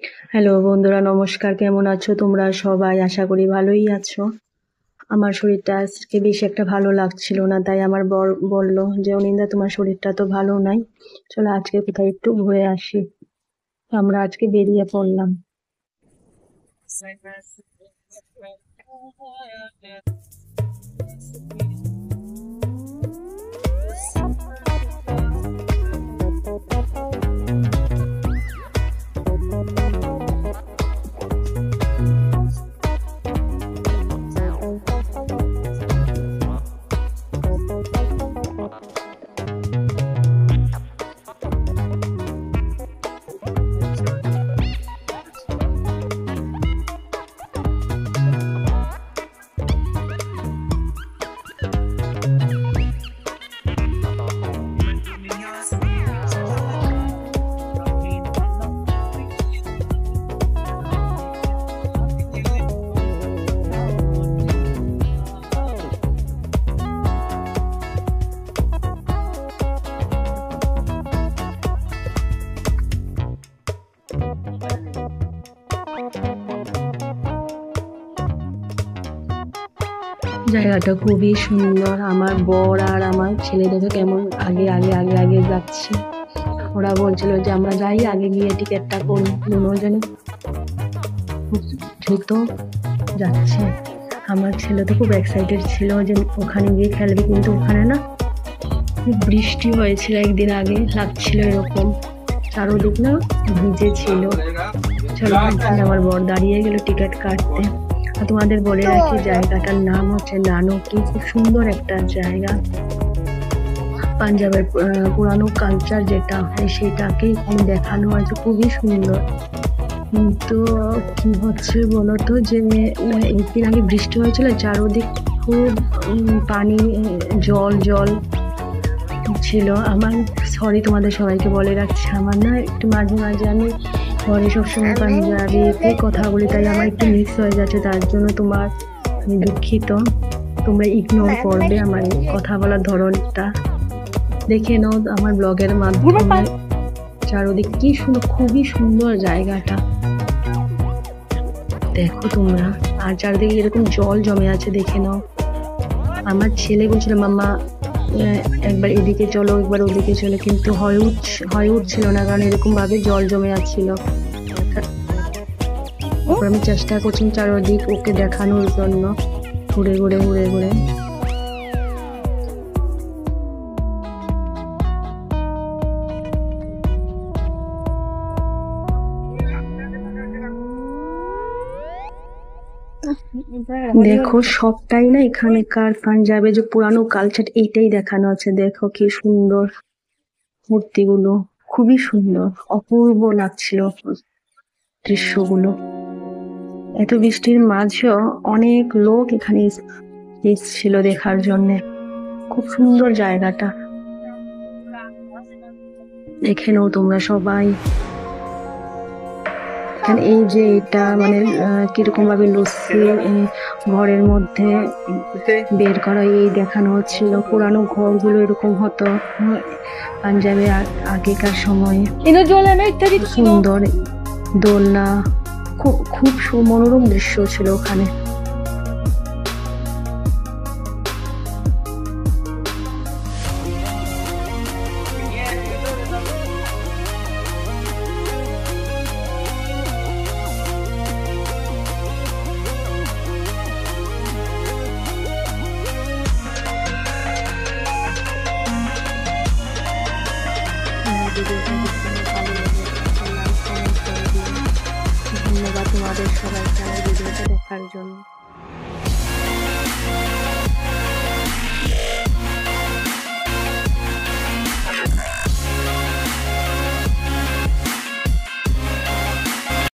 Hello বন্ধুরা, নমস্কার। কেমন আছো তোমরা সবাই? আশা করি ভালোই আছো। আমার শরীরটা আজকে বেশি একটা ভালো লাগছিল না, তাই আমার বর বলল যে অনিন্দা, তোমার শরীরটা তো ভালো নাই, চলো আজকে কোথাও একটু ঘুরে আসি। আমরা আজকে বেরিয়ে পড়লাম। জায়গাটা খুবই সুন্দর। আমার বর আর আমার ছেলে দেখে কেমন আগে আগে আগে আগে যাচ্ছে। ওরা বলছিল যে আমরা যাই, আগে গিয়ে টিকিটটা করি। দুজনে খুব দ্রুত যাচ্ছে। আমার ছেলে তো খুব এক্সাইটেড ছিল যে ওখানে গিয়ে খেলবে, কিন্তু ওখানে না খুব বৃষ্টি হয়েছিল একদিন আগে, লাগছিল এরকম চারোদিক না ভিজে ছিল। চলো, আমার বর দাঁড়িয়ে গেল টিকিট কাটতে। তোমাদের বলে রাখি, জায়গাটার নাম হচ্ছে নানকি। খুব সুন্দর একটা জায়গা। পাঞ্জাবের পুরানো কালচার যেটা হয় সেটাকে এখানে দেখানো হয়েছে, খুবই সুন্দর। কিন্তু কি হচ্ছে বলতো, যে একদিন আগে বৃষ্টি হয়েছিল, চারোদিক খুব পানি, জল জল ছিল। আমার সরি, তোমাদের সবাইকে বলে রাখছি, আমার না একটু মাঝে মাঝে আমি ঘরে সবসময় পাঞ্জাবিতে কথা বলি, তাই আমার একটু মিক্স হয়ে যাচ্ছে। তার জন্য আমি দুঃখিত, তোমরা ইগনোর করবে আমার কথা বলার ধরনটা। দেখে নাও আমার ব্লগের মাধ্যমে চারদিক কি সুন্দর, খুবই সুন্দর জায়গাটা দেখো তোমরা। আর চারদিকে এরকম জল জমে আছে, দেখে নাও। আমার ছেলে বলছিল মাম্মা একবার এদিকে চলো, একবার ওদিকে চলো, কিন্তু হয়ে উঠছিল না, কারণ এরকম ভাবে জল জমে আসছিল। আমি চেষ্টা করছি চারদিক ওকে দেখানোর জন্য, ঘুরে ঘুরে ঘুরে ঘুরে। দেখো, সবটাই না এখানকার পাঞ্জাবে যে পুরানো কালচার, এইটাই দেখানো আছে। দেখো কি সুন্দর মূর্তিগুলো, খুবই সুন্দর, অপূর্ব লাগছিল দৃশ্যগুলো। এত বৃষ্টির মাঝেও অনেক লোক এখানে এসেছিল দেখার জন্য। খুব সুন্দর জায়গাটা, দেখে নাও তোমরা সবাই। এই যে এটা মানে কিরকম ভাবে লস্যি ঘরের মধ্যে বের করা, এই দেখানো হচ্ছিল। পুরানো ঘরগুলো এরকম হতো পাঞ্জাবে আগেকার সময়ে। সুন্দর দোলনা, খুব মনোরম দৃশ্য ছিল ওখানে। ধন্যবাদ তোমাদের সবাইকে আমার ভিডিওটা দেখার জন্য।